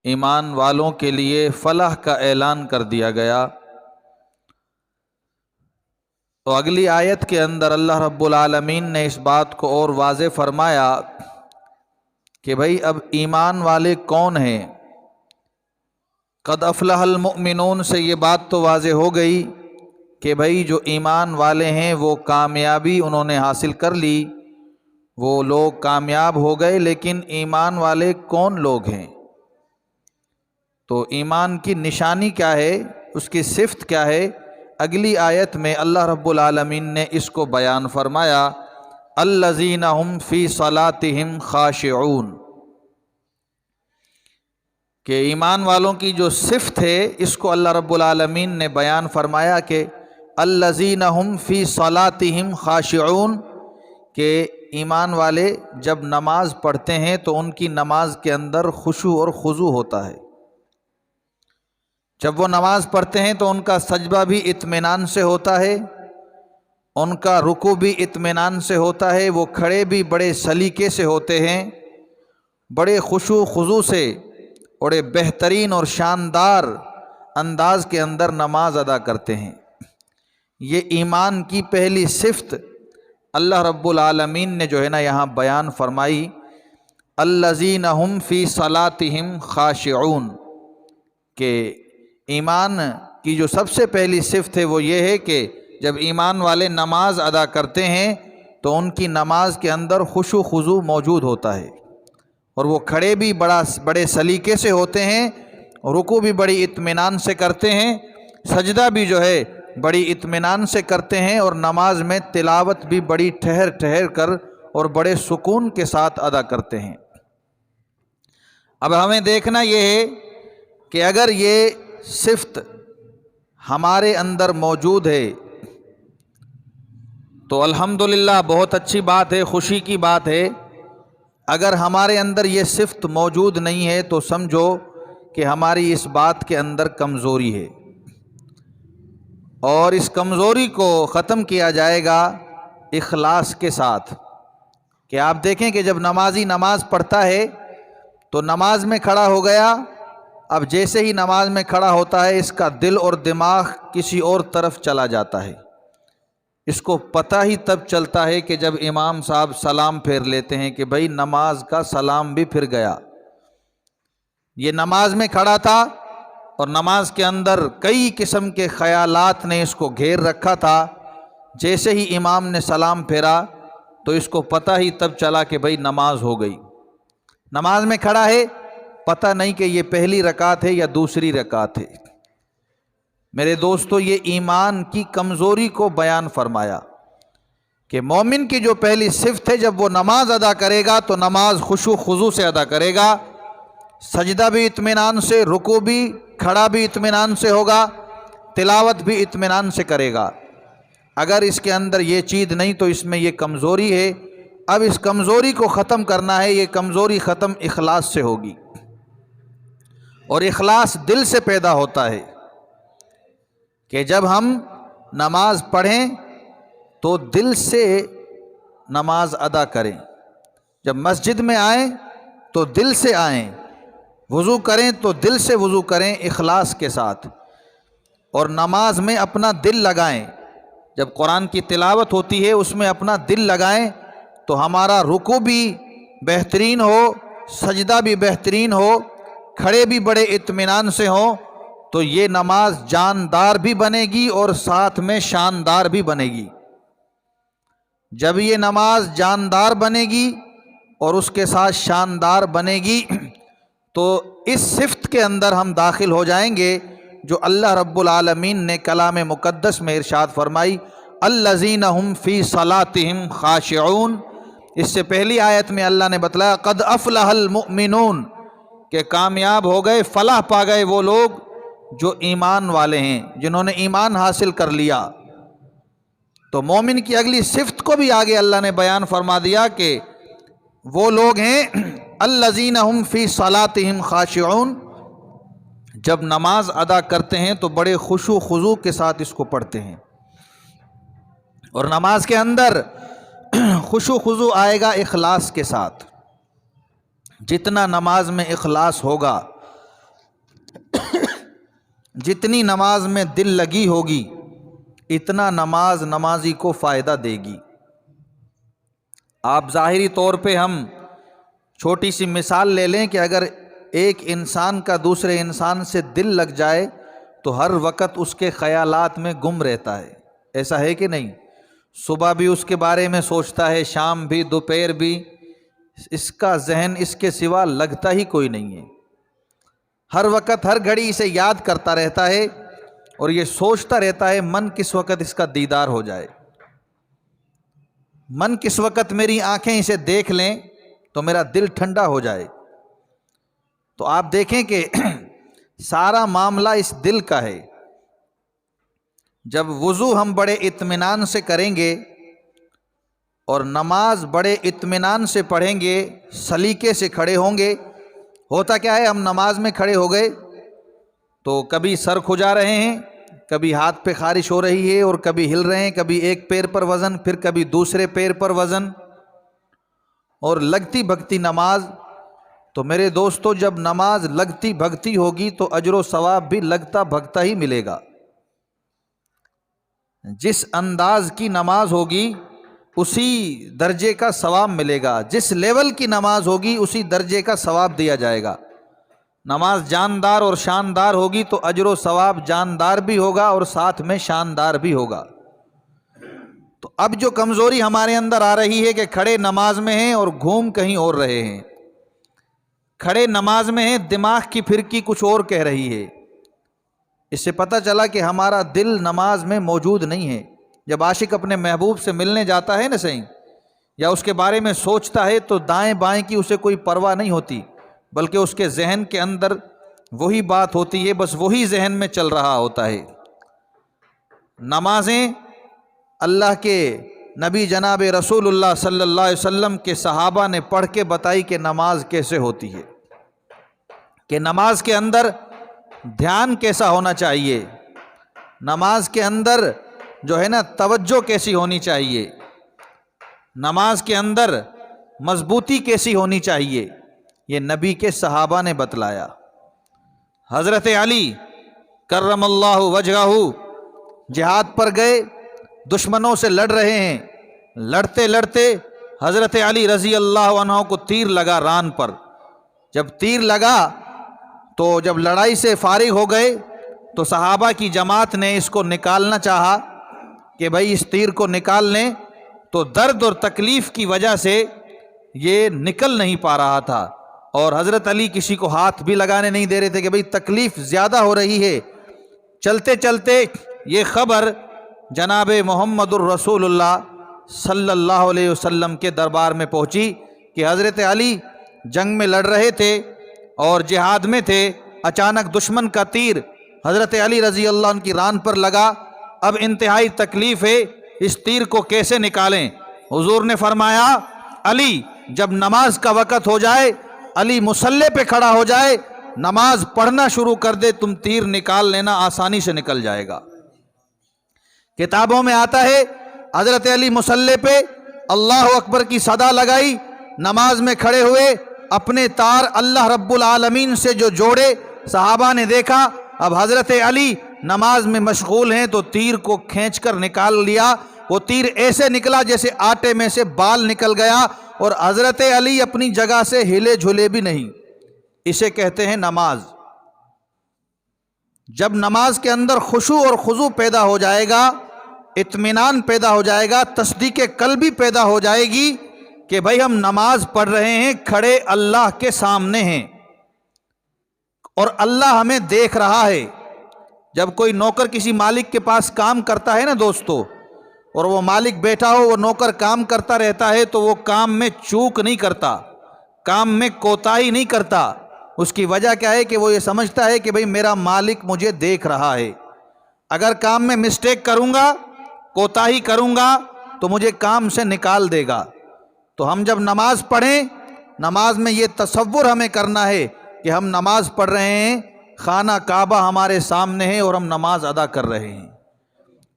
ایمان والوں کے لیے فلاح کا اعلان کر دیا گیا۔ تو اگلی آیت کے اندر اللہ رب العالمین نے اس بات کو اور واضح فرمایا کہ بھئی اب ایمان والے کون ہیں۔ قد افلح المؤمنون سے یہ بات تو واضح ہو گئی کہ بھئی جو ایمان والے ہیں وہ کامیابی انہوں نے حاصل کر لی، وہ لوگ کامیاب ہو گئے۔ لیکن ایمان والے کون لوگ ہیں؟ تو ایمان کی نشانی کیا ہے، اس کی صفت کیا ہے؟ اگلی آیت میں اللہ رب العالمین نے اس کو بیان فرمایا، الذین هم فی صلاتہم خاشعون، کہ ایمان والوں کی جو صفت ہے اس کو اللہ رب العالمین نے بیان فرمایا کہ الذین هم فی صلاتہم خاشعون، کہ ایمان والے جب نماز پڑھتے ہیں تو ان کی نماز کے اندر خشوع اور خضوع ہوتا ہے۔ جب وہ نماز پڑھتے ہیں تو ان کا سجدہ بھی اطمینان سے ہوتا ہے، ان کا رکوع بھی اطمینان سے ہوتا ہے، وہ کھڑے بھی بڑے سلیقے سے ہوتے ہیں، بڑے خشوع خضوع سے، بڑے بہترین اور شاندار انداز کے اندر نماز ادا کرتے ہیں۔ یہ ایمان کی پہلی صفت اللہ رب العالمین نے جو ہے نا یہاں بیان فرمائی، الذین هم فی صلاتہم خاشعون، کہ ایمان کی جو سب سے پہلی صفت ہے وہ یہ ہے کہ جب ایمان والے نماز ادا کرتے ہیں تو ان کی نماز کے اندر خشوع خضوع موجود ہوتا ہے، اور وہ کھڑے بھی بڑے سلیقے سے ہوتے ہیں، رکوع بھی بڑی اطمینان سے کرتے ہیں، سجدہ بھی جو ہے بڑی اطمینان سے کرتے ہیں، اور نماز میں تلاوت بھی بڑی ٹھہر ٹھہر کر اور بڑے سکون کے ساتھ ادا کرتے ہیں۔ اب ہمیں دیکھنا یہ ہے کہ اگر یہ صفت ہمارے اندر موجود ہے تو الحمدللہ بہت اچھی بات ہے، خوشی کی بات ہے۔ اگر ہمارے اندر یہ صفت موجود نہیں ہے تو سمجھو کہ ہماری اس بات کے اندر کمزوری ہے، اور اس کمزوری کو ختم کیا جائے گا اخلاص کے ساتھ۔ کہ آپ دیکھیں کہ جب نمازی نماز پڑھتا ہے تو نماز میں کھڑا ہو گیا، اب جیسے ہی نماز میں کھڑا ہوتا ہے اس کا دل اور دماغ کسی اور طرف چلا جاتا ہے۔ اس کو پتہ ہی تب چلتا ہے کہ جب امام صاحب سلام پھیر لیتے ہیں کہ بھئی نماز کا سلام بھی پھر گیا۔ یہ نماز میں کھڑا تھا اور نماز کے اندر کئی قسم کے خیالات نے اس کو گھیر رکھا تھا، جیسے ہی امام نے سلام پھیرا تو اس کو پتہ ہی تب چلا کہ بھئی نماز ہو گئی۔ نماز میں کھڑا ہے، پتہ نہیں کہ یہ پہلی رکعت ہے یا دوسری رکعت ہے۔ میرے دوستو، یہ ایمان کی کمزوری کو بیان فرمایا کہ مومن کی جو پہلی صفت ہے، جب وہ نماز ادا کرے گا تو نماز خشوع خضوع سے ادا کرے گا، سجدہ بھی اطمینان سے، رکوع بھی، کھڑا بھی اطمینان سے ہوگا، تلاوت بھی اطمینان سے کرے گا۔ اگر اس کے اندر یہ چیز نہیں تو اس میں یہ کمزوری ہے۔ اب اس کمزوری کو ختم کرنا ہے، یہ کمزوری ختم اخلاص سے ہوگی، اور اخلاص دل سے پیدا ہوتا ہے کہ جب ہم نماز پڑھیں تو دل سے نماز ادا کریں، جب مسجد میں آئیں تو دل سے آئیں، وضو کریں تو دل سے وضو کریں اخلاص کے ساتھ، اور نماز میں اپنا دل لگائیں۔ جب قرآن کی تلاوت ہوتی ہے اس میں اپنا دل لگائیں تو ہمارا رکوع بھی بہترین ہو، سجدہ بھی بہترین ہو، کھڑے بھی بڑے اطمینان سے ہوں، تو یہ نماز جاندار بھی بنے گی اور ساتھ میں شاندار بھی بنے گی۔ جب یہ نماز جاندار بنے گی اور اس کے ساتھ شاندار بنے گی تو اس صفت کے اندر ہم داخل ہو جائیں گے جو اللہ رب العالمین نے کلام مقدس میں ارشاد فرمائی، الذین هم فی صلاتہم خاشعون۔ اس سے پہلی آیت میں اللہ نے بتلایا قد افلح المؤمنون، کہ کامیاب ہو گئے، فلاح پا گئے وہ لوگ جو ایمان والے ہیں، جنہوں نے ایمان حاصل کر لیا۔ تو مومن کی اگلی صفت کو بھی آگے اللہ نے بیان فرما دیا کہ وہ لوگ ہیں الذین هم فی صلاتہم خاشعون، جب نماز ادا کرتے ہیں تو بڑے خشوع خضوع کے ساتھ اس کو پڑھتے ہیں، اور نماز کے اندر خشوع خضوع آئے گا اخلاص کے ساتھ۔ جتنا نماز میں اخلاص ہوگا جتنی نماز میں دل لگی ہوگی اتنا نماز نمازی کو فائدہ دے گی۔ آپ ظاہری طور پہ ہم چھوٹی سی مثال لے لیں کہ اگر ایک انسان کا دوسرے انسان سے دل لگ جائے تو ہر وقت اس کے خیالات میں گم رہتا ہے، ایسا ہے کہ نہیں؟ صبح بھی اس کے بارے میں سوچتا ہے، شام بھی، دوپہر بھی، اس کا ذہن اس کے سوا لگتا ہی کوئی نہیں ہے، ہر وقت ہر گھڑی اسے یاد کرتا رہتا ہے اور یہ سوچتا رہتا ہے من کس وقت اس کا دیدار ہو جائے، من کس وقت میری آنکھیں اسے دیکھ لیں تو میرا دل ٹھنڈا ہو جائے۔ تو آپ دیکھیں کہ سارا معاملہ اس دل کا ہے۔ جب وضو ہم بڑے اطمینان سے کریں گے اور نماز بڑے اطمینان سے پڑھیں گے، سلیقے سے کھڑے ہوں گے، ہوتا کیا ہے، ہم نماز میں کھڑے ہو گئے تو کبھی سر کھجا رہے ہیں، کبھی ہاتھ پہ خارش ہو رہی ہے اور کبھی ہل رہے ہیں، کبھی ایک پیر پر وزن، پھر کبھی دوسرے پیر پر وزن، اور لگتی بھگتی نماز۔ تو میرے دوستو، جب نماز لگتی بھگتی ہوگی تو اجر و ثواب بھی لگتا بھگتا ہی ملے گا۔ جس انداز کی نماز ہوگی اسی درجے کا ثواب ملے گا، جس لیول کی نماز ہوگی اسی درجے کا ثواب دیا جائے گا۔ نماز جاندار اور شاندار ہوگی تو اجر و ثواب جاندار بھی ہوگا اور ساتھ میں شاندار بھی ہوگا۔ تو اب جو کمزوری ہمارے اندر آ رہی ہے کہ کھڑے نماز میں ہیں اور گھوم کہیں اور رہے ہیں، کھڑے نماز میں ہیں، دماغ کی پھرکی کچھ اور کہہ رہی ہے، اس سے پتہ چلا کہ ہمارا دل نماز میں موجود نہیں ہے۔ جب عاشق اپنے محبوب سے ملنے جاتا ہے نا صحیح، یا اس کے بارے میں سوچتا ہے تو دائیں بائیں کی اسے کوئی پرواہ نہیں ہوتی، بلکہ اس کے ذہن کے اندر وہی بات ہوتی ہے، بس وہی ذہن میں چل رہا ہوتا ہے۔ نمازیں اللہ کے نبی جناب رسول اللہ صلی اللہ علیہ وسلم کے صحابہ نے پڑھ کے بتائی کہ نماز کیسے ہوتی ہے، کہ نماز کے اندر دھیان کیسا ہونا چاہیے، نماز کے اندر جو ہے نا توجہ کیسی ہونی چاہیے، نماز کے اندر مضبوطی کیسی ہونی چاہیے، یہ نبی کے صحابہ نے بتلایا۔ حضرت علی کرم اللہ وجہہ جہاد پر گئے، دشمنوں سے لڑ رہے ہیں، لڑتے لڑتے حضرت علی رضی اللہ عنہ کو تیر لگا ران پر۔ جب تیر لگا تو جب لڑائی سے فارغ ہو گئے تو صحابہ کی جماعت نے اس کو نکالنا چاہا کہ بھائی اس تیر کو نکال لیں، تو درد اور تکلیف کی وجہ سے یہ نکل نہیں پا رہا تھا، اور حضرت علی کسی کو ہاتھ بھی لگانے نہیں دے رہے تھے کہ بھائی تکلیف زیادہ ہو رہی ہے۔ چلتے چلتے یہ خبر جناب محمد الرسول اللہ صلی اللہ علیہ وسلم کے دربار میں پہنچی کہ حضرت علی جنگ میں لڑ رہے تھے اور جہاد میں تھے، اچانک دشمن کا تیر حضرت علی رضی اللہ عنہ کی ران پر لگا، اب انتہائی تکلیف ہے، اس تیر کو کیسے نکالیں؟ حضور نے فرمایا علی جب نماز کا وقت ہو جائے، علی مصلی پہ کھڑا ہو جائے، نماز پڑھنا شروع کر دے، تم تیر نکال لینا، آسانی سے نکل جائے گا۔ کتابوں میں آتا ہے حضرت علی مصلی پہ اللہ اکبر کی صدا لگائی، نماز میں کھڑے ہوئے، اپنے تار اللہ رب العالمین سے جو جوڑے، صحابہ نے دیکھا اب حضرت علی نماز میں مشغول ہیں تو تیر کو کھینچ کر نکال لیا، وہ تیر ایسے نکلا جیسے آٹے میں سے بال نکل گیا، اور حضرت علی اپنی جگہ سے ہلے جھلے بھی نہیں۔ اسے کہتے ہیں نماز۔ جب نماز کے اندر خشوع اور خضوع پیدا ہو جائے گا، اطمینان پیدا ہو جائے گا، تصدیق قلبی پیدا ہو جائے گی کہ بھائی ہم نماز پڑھ رہے ہیں، کھڑے اللہ کے سامنے ہیں اور اللہ ہمیں دیکھ رہا ہے۔ جب کوئی نوکر کسی مالک کے پاس کام کرتا ہے نا دوستو، اور وہ مالک بیٹھا ہو، وہ نوکر کام کرتا رہتا ہے تو وہ کام میں چوک نہیں کرتا، کام میں کوتاہی نہیں کرتا۔ اس کی وجہ کیا ہے کہ وہ یہ سمجھتا ہے کہ بھئی میرا مالک مجھے دیکھ رہا ہے، اگر کام میں مسٹیک کروں گا، کوتاہی کروں گا تو مجھے کام سے نکال دے گا۔ تو ہم جب نماز پڑھیں، نماز میں یہ تصور ہمیں کرنا ہے کہ ہم نماز پڑھ رہے ہیں، خانہ کعبہ ہمارے سامنے ہے اور ہم نماز ادا کر رہے ہیں،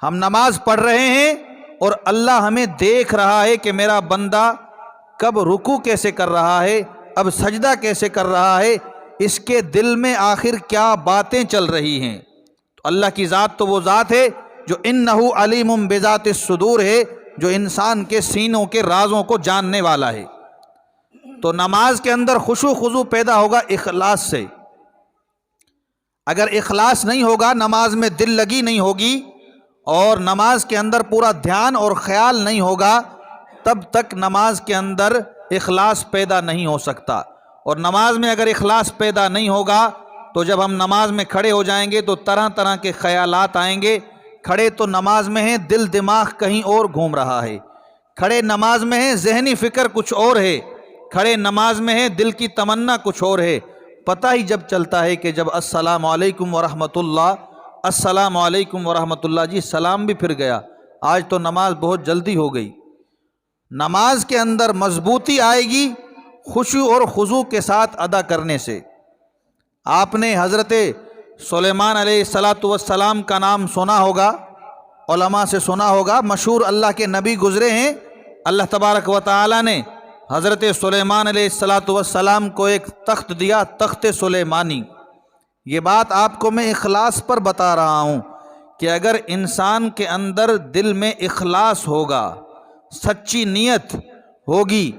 ہم نماز پڑھ رہے ہیں اور اللہ ہمیں دیکھ رہا ہے کہ میرا بندہ کب رکوع کیسے کر رہا ہے، اب سجدہ کیسے کر رہا ہے، اس کے دل میں آخر کیا باتیں چل رہی ہیں۔ تو اللہ کی ذات تو وہ ذات ہے جو انہ علیم بذات الصدور ہے، جو انسان کے سینوں کے رازوں کو جاننے والا ہے۔ تو نماز کے اندر خشوع خضوع پیدا ہوگا اخلاص سے۔ اگر اخلاص نہیں ہوگا، نماز میں دل لگی نہیں ہوگی اور نماز کے اندر پورا دھیان اور خیال نہیں ہوگا، تب تک نماز کے اندر اخلاص پیدا نہیں ہو سکتا۔ اور نماز میں اگر اخلاص پیدا نہیں ہوگا تو جب ہم نماز میں کھڑے ہو جائیں گے تو طرح طرح کے خیالات آئیں گے۔ کھڑے تو نماز میں ہیں، دل دماغ کہیں اور گھوم رہا ہے۔ کھڑے نماز میں ہیں، ذہنی فکر کچھ اور ہے۔ کھڑے نماز میں ہیں، دل کی تمنا کچھ اور ہے۔ پتہ ہی جب چلتا ہے کہ جب السلام علیکم ورحمۃ اللہ، السلام علیکم ورحمۃ اللہ، جی سلام بھی پھر گیا، آج تو نماز بہت جلدی ہو گئی۔ نماز کے اندر مضبوطی آئے گی خشوع اور خضوع کے ساتھ ادا کرنے سے۔ آپ نے حضرت سلیمان علیہ السلام کا نام سنا ہوگا، علماء سے سنا ہوگا، مشہور اللہ کے نبی گزرے ہیں۔ اللہ تبارک و تعالی نے حضرت سلیمان علیہ السلام کو ایک تخت دیا، تخت سلیمانی۔ یہ بات آپ کو میں اخلاص پر بتا رہا ہوں کہ اگر انسان کے اندر دل میں اخلاص ہوگا، سچی نیت ہوگی،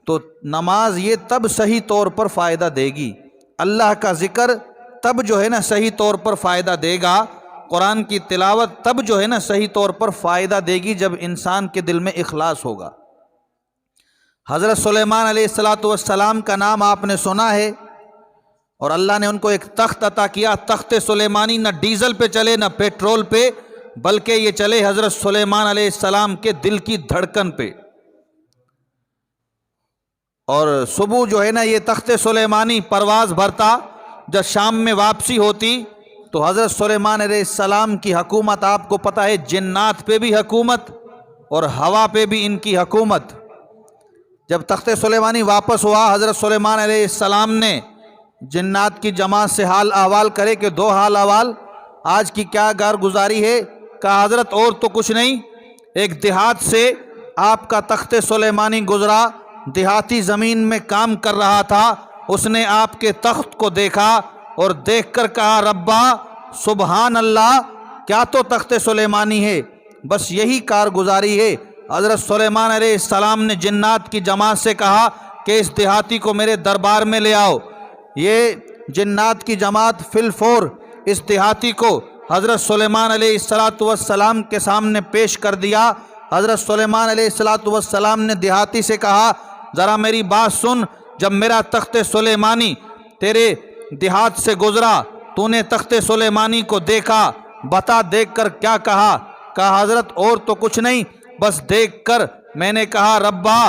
تو نماز یہ تب صحیح طور پر فائدہ دے گی۔ اللہ کا ذکر تب جو ہے نا صحیح طور پر فائدہ دے گا۔ قرآن کی تلاوت تب جو ہے نا صحیح طور پر فائدہ دے گی جب انسان کے دل میں اخلاص ہوگا۔ حضرت سلیمان علیہ السلام کا نام آپ نے سنا ہے، اور اللہ نے ان کو ایک تخت عطا کیا، تخت سلیمانی، نہ ڈیزل پہ چلے نہ پیٹرول پہ، بلکہ یہ چلے حضرت سلیمان علیہ السلام کے دل کی دھڑکن پہ۔ اور صبح جو ہے نا یہ تخت سلیمانی پرواز بھرتا، جب شام میں واپسی ہوتی تو حضرت سلیمان علیہ السلام کی حکومت آپ کو پتہ ہے، جنات پہ بھی حکومت اور ہوا پہ بھی ان کی حکومت۔ جب تخت سلیمانی واپس ہوا، حضرت سلیمان علیہ السلام نے جنات کی جماعت سے حال احوال کرے کہ دو حال احوال، آج کی کیا کارگزاری ہے؟ کہا حضرت اور تو کچھ نہیں، ایک دیہات سے آپ کا تخت سلیمانی گزرا، دیہاتی زمین میں کام کر رہا تھا، اس نے آپ کے تخت کو دیکھا اور دیکھ کر کہا ربا سبحان اللہ، کیا تو تخت سلیمانی ہے، بس یہی کارگزاری ہے۔ حضرت سلیمان علیہ السلام نے جنات کی جماعت سے کہا کہ اس دیہاتی کو میرے دربار میں لے آؤ۔ یہ جنات کی جماعت فی الفور اس دیہاتی کو حضرت سلیمان علیہ السلام کے سامنے پیش کر دیا۔ حضرت سلیمان علیہ السلام نے دیہاتی سے کہا ذرا میری بات سن، جب میرا تخت سلیمانی تیرے دیہات سے گزرا، تو نے تخت سلیمانی کو دیکھا، بتا دیکھ کر کیا کہا؟ کہا حضرت اور تو کچھ نہیں، بس دیکھ کر میں نے کہا ربا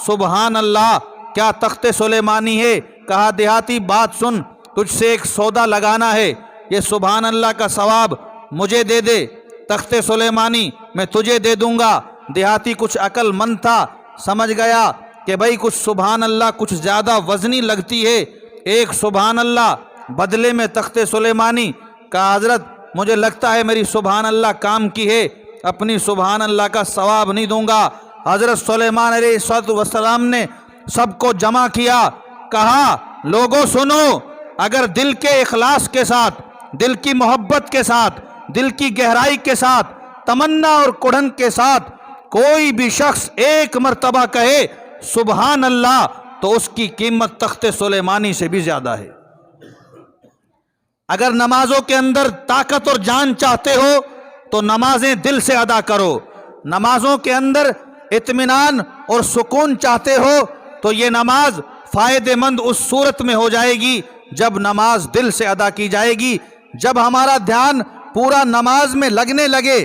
سبحان اللہ، کیا تخت سلیمانی ہے؟ کہا دیہاتی بات سن، تجھ سے ایک سودا لگانا ہے، یہ سبحان اللہ کا ثواب مجھے دے دے، تخت سلیمانی میں تجھے دے دوں گا۔ دیہاتی کچھ عقل مند تھا، سمجھ گیا کہ بھائی کچھ سبحان اللہ کچھ زیادہ وزنی لگتی ہے، ایک سبحان اللہ بدلے میں تخت سلیمانی۔ کہا حضرت مجھے لگتا ہے میری سبحان اللہ کام کی ہے، اپنی سبحان اللہ کا ثواب نہیں دوں گا۔ حضرت سلیمان علیہ السلام نے سب کو جمع کیا، کہا لوگوں سنو، اگر دل کے اخلاص کے ساتھ، دل کی محبت کے ساتھ، دل کی گہرائی کے ساتھ، تمنا اور کڑھن کے ساتھ کوئی بھی شخص ایک مرتبہ کہے سبحان اللہ، تو اس کی قیمت تخت سلیمانی سے بھی زیادہ ہے۔ اگر نمازوں کے اندر طاقت اور جان چاہتے ہو تو نمازیں دل سے ادا کرو۔ نمازوں کے اندر اطمینان اور سکون چاہتے ہو تو یہ نماز فائدہ مند اس صورت میں ہو جائے گی جب نماز دل سے ادا کی جائے گی۔ جب ہمارا دھیان پورا نماز میں لگنے لگے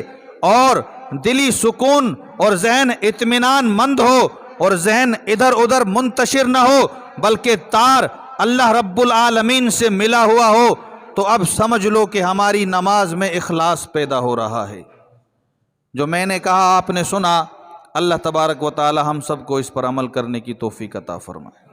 اور دلی سکون اور ذہن اطمینان مند ہو اور ذہن ادھر ادھر منتشر نہ ہو بلکہ تار اللہ رب العالمین سے ملا ہوا ہو، تو اب سمجھ لو کہ ہماری نماز میں اخلاص پیدا ہو رہا ہے۔ جو میں نے کہا آپ نے سنا، اللہ تبارک و تعالی ہم سب کو اس پر عمل کرنے کی توفیق عطا فرمائے۔